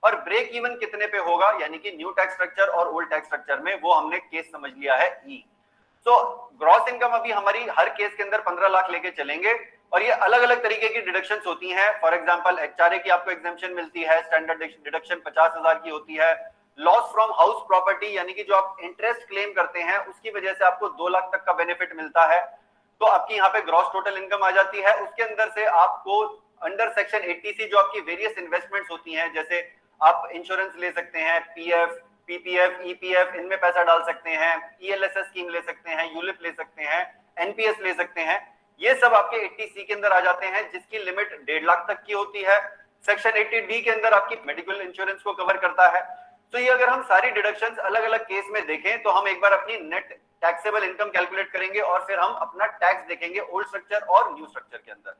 और ब्रेक इवन कितने पे होगा यानी कि न्यू टैक्स स्ट्रक्चर और ओल्ड टैक्स स्ट्रक्चर में वो हमने केस समझ लिया है ई। तो ग्रॉस इनकम अभी हमारी हर केस के अंदर 15 लाख लेके चलेंगे और ये अलग अलग तरीके की डिडक्शंस होती हैं। फॉर एग्जांपल एचआरए की आपको एग्जेम्पशन मिलती है, स्टैंडर्ड डिडक्शन 50,000 की होती है। लॉस फ्रॉम हाउस प्रॉपर्टी यानी कि जो आप इंटरेस्ट क्लेम करते हैं उसकी वजह से आपको 2 लाख तक का बेनिफिट मिलता है, तो आपकी यहाँ पे ग्रॉस टोटल इनकम आ जाती है। उसके अंदर से आपको अंडर सेक्शन 80C जो आपकी वेरियस इन्वेस्टमेंट्स होती हैं, जैसे आप इंश्योरेंस ले सकते हैं, पीएफ, पीपीएफ, ईपीएफ, इनमें पैसा डाल सकते हैं, ईएलएसएस स्कीम ले सकते हैं, यूलिप ले सकते हैं, एनपीएस ले सकते हैं, ये सब आपके 80C के अंदर आ जाते हैं, जिसकी लिमिट 1.5 लाख तक की होती है। सेक्शन 80D के अंदर आपकी मेडिकल इंश्योरेंस को कवर करता है। तो ये अगर हम सारी डिडक्शंस अलग अलग केस में देखें तो हम एक बार अपनी नेट टैक्सेबल इनकम कैलकुलेट करेंगे और फिर हम अपना टैक्स देखेंगे ओल्ड स्ट्रक्चर और न्यू स्ट्रक्चर के अंदर।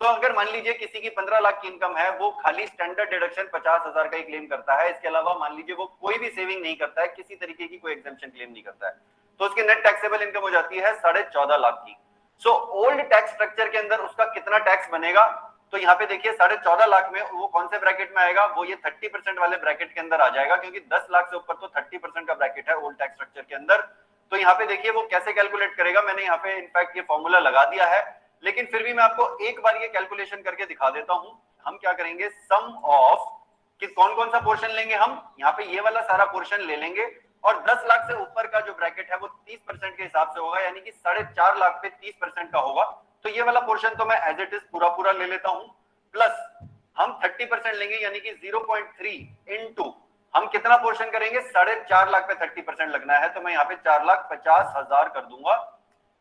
तो अगर मान लीजिए किसी की 15 लाख की इनकम है, वो खाली स्टैंडर्ड डिडक्शन 50,000 का ही क्लेम करता है, इसके अलावा मान लीजिए वो कोई भी सेविंग नहीं करता है, किसी तरीके की कोई एग्जेम्पशन क्लेम नहीं करता है, तो उसकी नेट टैक्सेबल इनकम हो जाती है 14.5 लाख की। सो ओल्ड टैक्स स्ट्रक्चर के अंदर उसका कितना टैक्स बनेगा, तो यहाँ पे देखिए 14.5 लाख में वो कौन से ब्रैकेट में आएगा, वो ये 30% वाले ब्रैकेट के अंदर आ जाएगा, क्योंकि 10 लाख से ऊपर तो 30% का ब्रैकेट है ओल्ड टैक्स स्ट्रक्चर के अंदर। तो यहाँ पे देखिए वो कैसे कैलकुलेट करेगा, मैंने यहाँ पे इनफैक्ट ये फॉर्मूला लगा दिया है, लेकिन फिर भी मैं आपको एक बार ये कैलकुलेशन करके दिखा देता हूं। हम क्या करेंगे, सम ऑफ कि कौन कौन सा पोर्शन लेंगे, हम यहाँ पे ये वाला सारा पोर्शन ले लेंगे और 10 लाख से ऊपर का जो ब्रैकेट है वो 30% के हिसाब से होगा, यानी कि 4.5 लाख पे 30% का होगा। तो ये वाला पोर्शन तो मैं एज इट इज पूरा पूरा ले लेता हूं, प्लस हम 30% लेंगे, यानी कि 0.3 इनटू हम कितना पोर्शन करेंगे, 4.5 लाख पे 30% लगना है, तो मैं यहाँ पे 4,50,000 कर दूंगा,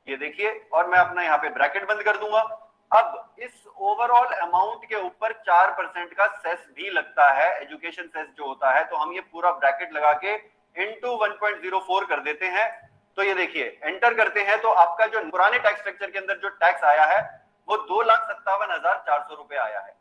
ये देखिए, और मैं अपना यहाँ पे ब्रैकेट बंद कर दूंगा। अब इस ओवरऑल अमाउंट के ऊपर 4% का सेस भी लगता है, एजुकेशन सेस जो होता है, तो हम ये पूरा ब्रैकेट लगा के इनटू 1.04 कर देते हैं। तो ये देखिए एंटर करते हैं तो आपका जो पुराने टैक्स स्ट्रक्चर के अंदर जो टैक्स आया है वो 2,57,400 रुपए आया है।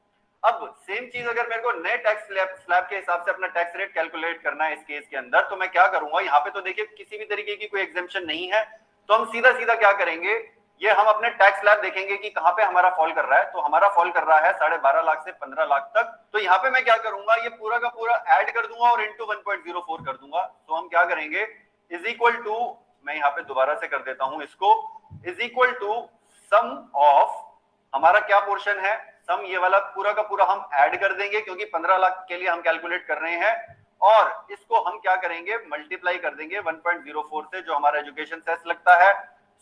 अब सेम चीज अगर मेरे को नए टैक्स स्लैब के हिसाब से अपना टैक्स रेट कैलकुलेट करना है इस केस के अंदर, तो मैं क्या करूंगा, यहाँ पे तो देखिए किसी भी तरीके की कोई एग्जेम्पशन नहीं है, तो हम सीधा सीधा क्या करेंगे, ये हम अपने टैक्स स्लैब देखेंगे कि कहां पे हमारा फॉल कर रहा है, तो हमारा फॉल कर रहा है 12.5 लाख से 15 लाख तक। तो यहाँ पे मैं क्या करूंगा, ये पूरा का पूरा ऐड कर दूंगा और इनटू 1.04 कर दूंगा। तो हम क्या करेंगे, इज इक्वल टू, मैं यहाँ पे दोबारा से कर देता हूं इसको, is equal to sum of, हमारा क्या पोर्शन है, सम ये वाला पूरा का पूरा हम ऐड कर देंगे, क्योंकि 15 लाख के लिए हम कैलकुलेट कर रहे हैं, और इसको हम क्या करेंगे, मल्टीप्लाई कर देंगे 1.04 से, जो हमारा एजुकेशन सेस लगता है।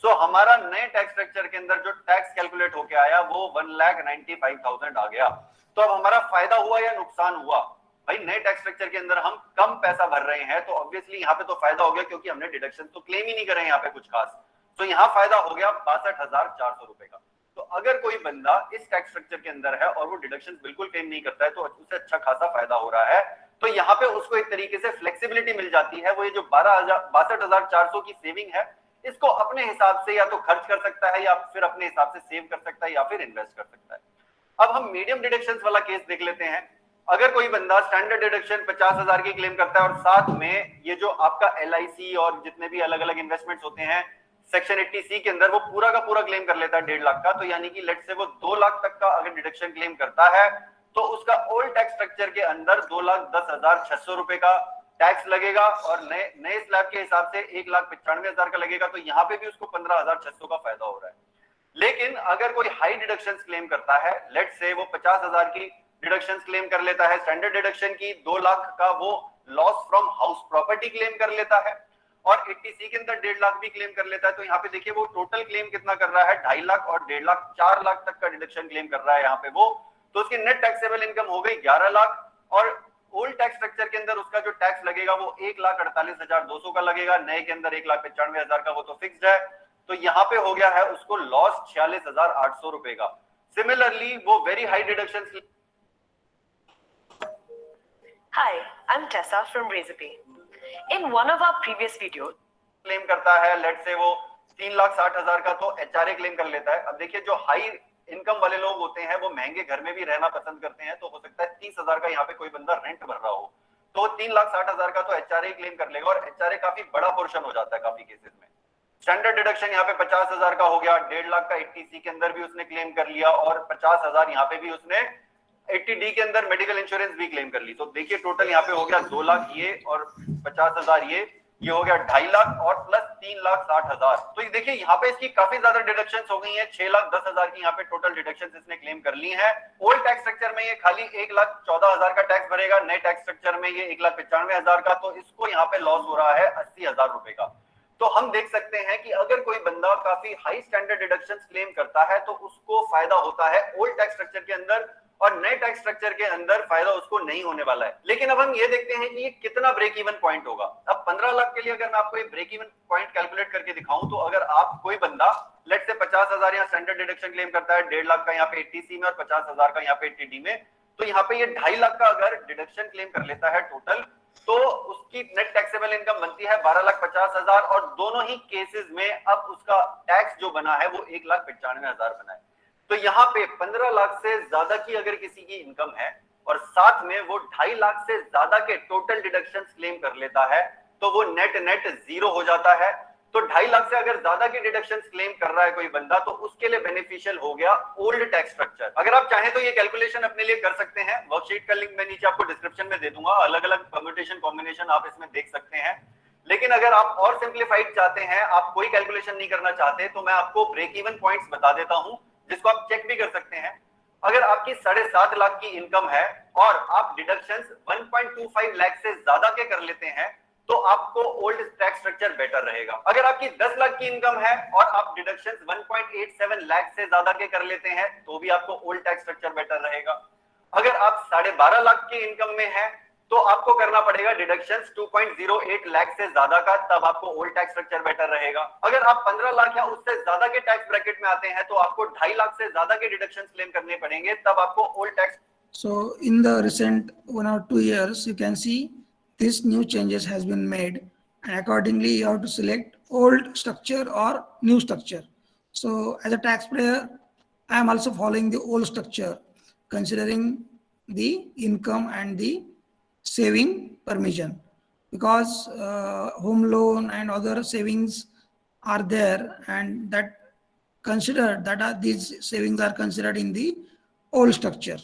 सो हमारा नए टैक्स स्ट्रक्चर के अंदर जो टैक्स कैलकुलेट होके आया वो 1,95,000 आ गया। तो अब हमारा फायदा हुआ या नुकसान हुआ, भाई नए टैक्स स्ट्रक्चर के अंदर हम कम पैसा भर रहे हैं, तो ऑब्वियसली यहाँ पे तो फायदा हो गया, क्योंकि हमने डिडक्शन तो क्लेम ही नहीं करे यहाँ पे कुछ खास, तो यहाँ फायदा हो गया 62,400 रुपए का। तो अगर कोई बंदा इस टैक्स स्ट्रक्चर के अंदर है और वो डिडक्शन बिल्कुल क्लेम नहीं करता है, तो उसे अच्छा खासा फायदा हो रहा है। तो यहाँ पे उसको एक तरीके से फ्लेक्सिबिलिटी मिल जाती है, वो ये जो 62,400 की सेविंग है, इसको अपने हिसाब से या तो खर्च कर सकता है, या फिर अपने हिसाब से सेव कर सकता है, या फिर इन्वेस्ट कर सकता है। अब हम मीडियम डिडक्शंस वाला केस देख लेते हैं। अगर कोई बंदा स्टैंडर्ड डिडक्शन 50,000 की क्लेम करता है और साथ में ये जो आपका LIC और जितने भी अलग अलग इन्वेस्टमेंट्स होते हैं सेक्शन 80C के अंदर, वो पूरा का पूरा क्लेम कर लेता है 1.5 लाख का, तो यानी कि लेट से वो 2 लाख तक का अगर डिडक्शन क्लेम करता है, तो उसका ओल्ड टैक्स स्ट्रक्चर के अंदर 2,10,600 रुपए का टैक्स लगेगा, और नए स्लैब के हिसाब से 1,95,000 का लगेगा, तो यहाँ पे भी उसको 15,600 का फायदा हो रहा है। लेकिन अगर कोई हाई डिडक्शंस क्लेम करता है, लेट से वो 50,000 की डिडक्शंस क्लेम कर लेता है, स्टैंडर्ड डिडक्शन की 2 लाख का वो loss from house property claim कर लेता है, और 80C के अंदर 1.5 लाख भी क्लेम कर लेता है, तो यहाँ पे देखिए वो टोटल क्लेम कितना कर रहा है, 2.5 लाख और 1.5 लाख, 4 लाख तक का डिडक्शन क्लेम कर रहा है यहाँ पे वो। तो उसकी नेट टैक्सेबल इनकम हो गई 11 लाख, और ओल्ड टैक्स स्ट्रक्चर के अंदर उसका जो टैक्स लगेगा वो 1,48,200 का लगेगा, नए के अंदर 1,95,000 का, वो तो फिक्स्ड है। तो यहाँ पे हो गया है उसको लॉस 46,800 रुपए का। सिमिलरली वो very high deduction, Hi, I'm Tessa from Razorpay. In one of our previous videos, claim करता है, लेट से वो 3,60,000 का, तो HRA क्लेम कर लेता है। अब देखिए जो हाई इनकम वाले लोग होते हैं वो महंगे घर में भी रहना पसंद करते हैं, तो हो सकता है 30,000 का यहाँ पे कोई बंदा रेंट भर रहा हो, तो 3,60,000 का तो HRA क्लेम कर लेगा, और HRA काफी बड़ा पोर्शन हो जाता है काफी केसेस में। स्टैंडर्ड डिडक्शन यहाँ पे 50,000 का हो गया, 1.5 लाख का 80C के अंदर भी उसने क्लेम कर लिया, और 50,000 यहाँ पे भी उसने 80D के अंदर मेडिकल इंश्योरेंस भी क्लेम कर ली। तो देखिए टोटल यहाँ पे हो गया 2 लाख ये, और 50,000 ये हो गया 2.5 लाख, और प्लस 3,60,000। तो ये देखिए यहाँ पे इसकी काफी ज्यादा डिडक्शंस हो गई हैं, 6,10,000 की यहाँ पे टोटल डिडक्शंस इसने क्लेम कर ली हैं। ओल्ड टैक्स स्ट्रक्चर में ये खाली 1,14,000 का टैक्स भरेगा, नए टैक्स स्ट्रक्चर में ये 1,95,000 का, तो इसको यहाँ पे लॉस हो रहा है 80,000 रुपए का। तो हम देख सकते हैं कि अगर कोई बंदा काफी हाई स्टैंडर्ड डिडक्शंस क्लेम करता है तो उसको फायदा होता है ओल्ड टैक्स स्ट्रक्चर के अंदर, और नए टैक्स स्ट्रक्चर के अंदर फायदा उसको नहीं होने वाला है। लेकिन अब हम ये देखते हैं कि ये कितना ब्रेक इवन पॉइंट होगा। अब 15 लाख के लिए अगर मैं आपको ये ब्रेक इवन पॉइंट कैलकुलेट करके दिखाऊं, तो अगर आप कोई बंदा लेट से 50,000 यहाँ स्टैंडर्ड डिडक्शन क्लेम करता है, 1.5 लाख का यहाँ पे 80C में और 50,000 का यहाँ पे 80D में, तो यहाँ पे ये 2.5 लाख का अगर डिडक्शन क्लेम कर लेता है टोटल, तो उसकी नेट टैक्सेबल इनकम बनती है 12,50,000, और दोनों ही केसेस में अब उसका टैक्स जो बना है वो 1,95,000 बना है। तो यहाँ पे 15 लाख से ज्यादा की अगर किसी की इनकम है और साथ में वो 2.5 लाख से ज्यादा के टोटल डिडक्शंस क्लेम कर लेता है, तो वो नेट जीरो हो जाता है। तो 2.5 लाख से अगर ज्यादा के डिडक्शंस क्लेम कर रहा है कोई बंदा, तो उसके लिए बेनिफिशियल हो गया ओल्ड टैक्स स्ट्रक्चर। अगर आप चाहें तो ये कैलकुलेशन अपने लिए कर सकते हैं, वर्कशीट का लिंक मैं नीचे आपको डिस्क्रिप्शन में दे दूंगा, अलग अलग परम्यूटेशन कॉम्बिनेशन आप इसमें देख सकते हैं। लेकिन अगर आप और सिंप्लीफाइड चाहते हैं, आप कोई कैलकुलेशन नहीं करना चाहते, तो मैं आपको ब्रेक इवन पॉइंट्स बता देता हूं जिसको आप चेक भी कर सकते हैं। अगर आपकी 7.5 लाख की इनकम है और आप डिडक्शंस 1.25 लाख से ज्यादा के कर लेते हैं, तो आपको ओल्ड टैक्स स्ट्रक्चर बेटर रहेगा। अगर आपकी 10 लाख की इनकम है और आप डिडक्शंस 1.87 लाख से ज्यादा के कर लेते हैं, तो भी आपको ओल्ड टैक्स स्ट्रक्चर बेटर रहेगा। अगर आप 12.5 लाख की इनकम में है, तो आपको करना पड़ेगा डिडक्शंस 2.08 लाख से ज्यादा का, तब आपको ओल्ड टैक्स स्ट्रक्चर बेटर रहेगा। अगर आप 15 लाख या उससे ज्यादा के टैक्स ब्रैकेट में आते हैं, तो आपको 2.5 लाख से ज्यादा के डिडक्शंस क्लेम करने पड़ेंगे, तब आपको old tax. So in the recent 1 or 2 years, you can see this new changes has been made, and accordingly you have to select old structure or new structure. So as a taxpayer, I am also following the old structure, considering the income and the saving permission, because home loan and other savings are there, and that considered that these savings are considered in the old structure.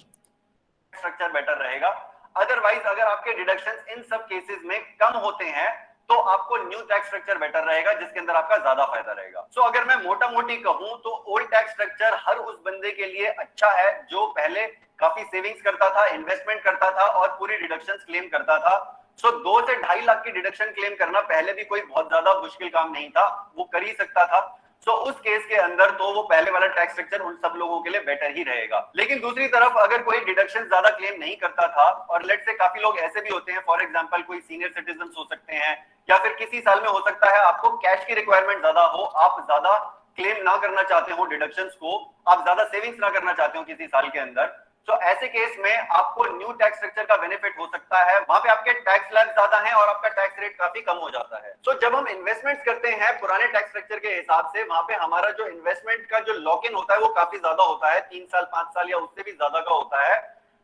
Structure better रहेगा। Otherwise अगर आपके deductions इन सब cases में कम होते हैं, तो आपको new tax structure better रहेगा, जिसके अंदर आपका ज्यादा फायदा रहेगा। सो अगर मैं मोटा मोटी कहूं, तो ओल्ड टैक्स स्ट्रक्चर हर उस बंदे के लिए अच्छा है जो पहले काफी सेविंग्स करता था, इन्वेस्टमेंट करता था और पूरी डिडक्शंस क्लेम करता था। सो 2 से 2.5 लाख की डिडक्शन क्लेम करना पहले भी कोई बहुत ज्यादा मुश्किल काम नहीं था, वो कर ही सकता था। सो उस केस के अंदर तो वो पहले वाला टैक्स स्ट्रक्चर उन सब लोगों के लिए बेटर ही रहेगा। लेकिन दूसरी तरफ अगर कोई डिडक्शन ज्यादा क्लेम नहीं करता था, और लेट से काफी लोग ऐसे भी होते हैं, फॉर एग्जांपल कोई सीनियर सिटीजन हो सकते हैं, या फिर किसी साल में हो सकता है आपको कैश की रिक्वायरमेंट ज्यादा हो, आप ज्यादा क्लेम ना करना चाहते हो डिडक्शंस को, आप ज्यादा सेविंग्स ना करना चाहते हो किसी साल के अंदर, तो ऐसे केस में आपको न्यू टैक्स स्ट्रक्चर का बेनिफिट हो सकता है। वहां पे आपके टैक्स स्लैब ज्यादा हैं और आपका टैक्स रेट काफी कम हो जाता है। तो जब हम इन्वेस्टमेंट्स करते हैं पुराने टैक्स स्ट्रक्चर के हिसाब से, वहां पे हमारा जो इन्वेस्टमेंट का जो लॉक इन होता है वो काफी ज्यादा होता है, 3 साल 5 साल या उससे भी ज्यादा का होता है।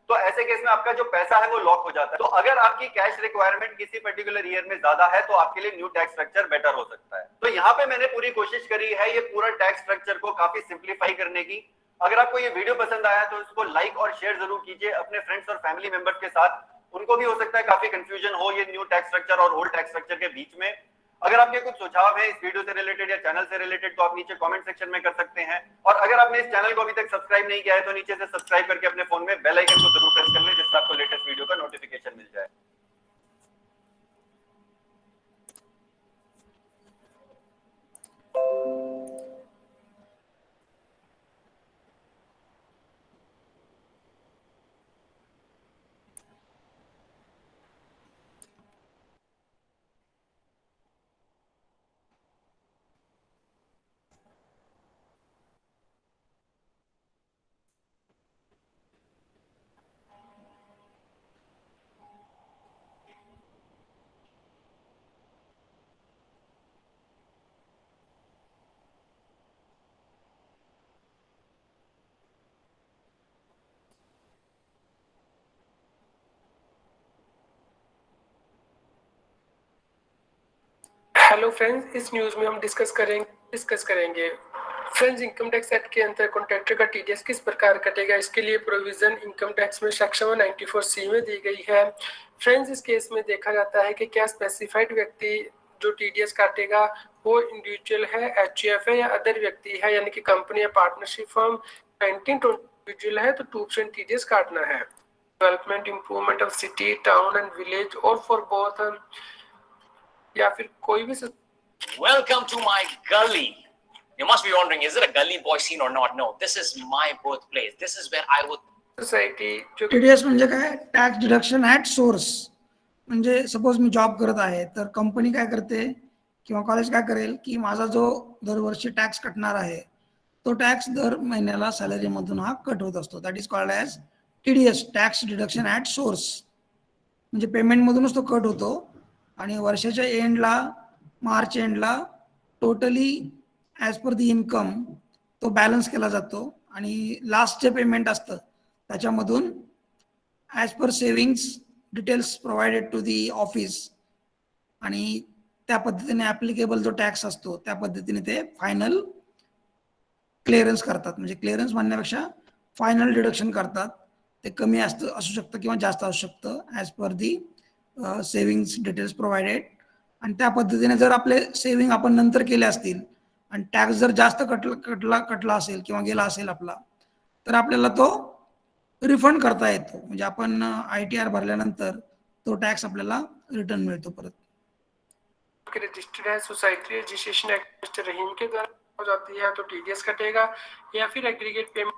तो ऐसे केस में आपका जो पैसा है वो लॉक हो जाता है। तो अगर आपकी कैश रिक्वायरमेंट किसी पर्टिकुलर ईयर में ज्यादा है, तो आपके लिए न्यू टैक्स स्ट्रक्चर बेटर हो सकता है। तो यहाँ पे मैंने पूरी कोशिश करी है ये पूरा टैक्स स्ट्रक्चर को काफी सिंप्लीफाई करने की। अगर आपको ये वीडियो पसंद आया तो इसको लाइक और शेयर जरूर कीजिए अपने फ्रेंड्स और फैमिली मेंबर्स के साथ, उनको भी हो सकता है काफी कंफ्यूजन हो ये न्यू टैक्स स्ट्रक्चर और ओल्ड टैक्स स्ट्रक्चर के बीच में। अगर आपके कुछ सुझाव है इस वीडियो से रिलेटेड या चैनल से रिलेटेड, तो आप नीचे कमेंट सेक्शन में कर सकते हैं। और अगर आपने इस चैनल को अभी तक सब्सक्राइब नहीं किया है, तो नीचे से सब्सक्राइब करके अपने फोन में बेल आइकन को जरूर प्रेस कर लें, जिससे आपको लेटेस्ट वीडियो का नोटिफिकेशन मिल जाए। हेलो फ्रेंड्स, इस न्यूज़ में हम डिस्कस करेंगे फ्रेंड्स इनकम टैक्स एक्ट के अंतर्गत कॉन्ट्रैक्टर का टीडीएस किस प्रकार कटेगा। इसके लिए प्रोविजन इनकम टैक्स में सेक्शन 194C में दी गई है। फ्रेंड्स इस केस में देखा जाता है कि क्या स्पेसिफाइड व्यक्ति जो टीडीएस काटेगा वो इंडिविजुअल है, HUF है या अदर व्यक्ति है, यानी कि कंपनी या पार्टनरशिप फर्म 19 to इंडिविजुअल है तो 2% TDS काटना है। Development improvement of city town and village और फॉर बोथ या फिर कोई भी Welcome to my gully. You must be wondering, is it a gully boy scene or not? No, this is my birthplace. This is where I would society जो TDS म्हणजे काय, tax deduction at source. म्हणजे suppose मी job करत आहे तर company काय करते किंवा कॉलेज काय करेल की माझा जो दरवर्षी टॅक्स कटणार आहे तो टॅक्स दर महिन्याला सॅलरीमधून हा कट होत असतो. That is called as TDS, tax deduction at source. म्हणजे पेमेंटमधूनच तो कट होतो आणि वर्षाच्या एंडला, मार्च एंडला टोटली ॲज पर दी इन्कम तो बॅलन्स केला जातो आणि लास्ट जे पेमेंट असतं त्याच्यामधून as per savings details provided to the office आणि त्या पद्धतीने ॲप्लिकेबल जो टॅक्स असतो त्या पद्धतीने ते फायनल क्लिअरन्स करतात. म्हणजे क्लिअरन्स म्हणण्यापेक्षा फायनल डिडक्शन करतात. ते कमी असू शकतं किंवा जास्त असू शकतं ॲज पर दी सेविंग्स डिटेल्स प्रोव्हाइडेड. आणि त्या पद्धतीने जर आपले सेविंग आपण नंतर केले असतील आणि टॅक्स जर जास्त कटला असेल किंवा गेला असेल आपला तर आपल्याला तो रिफंड करता येतो. म्हणजे आपण ITR भरल्यानंतर तो टॅक्स आपल्याला रिटर्न मिळतो परत. रजिस्टर्ड है, सोसाइटी रजिस्ट्रेशन एक्ट मिस्टर रहीम के द्वारा हो जाती है तो TDS कटेगा या फिर aggregate payment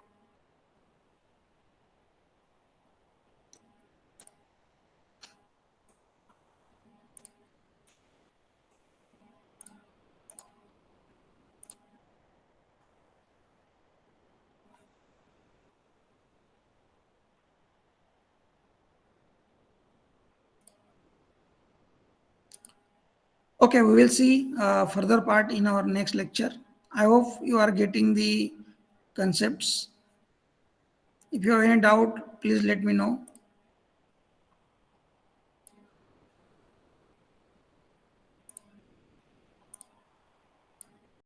Okay, we will see further part in our next lecture. I hope you are getting the concepts. If you have any doubt, please let me know.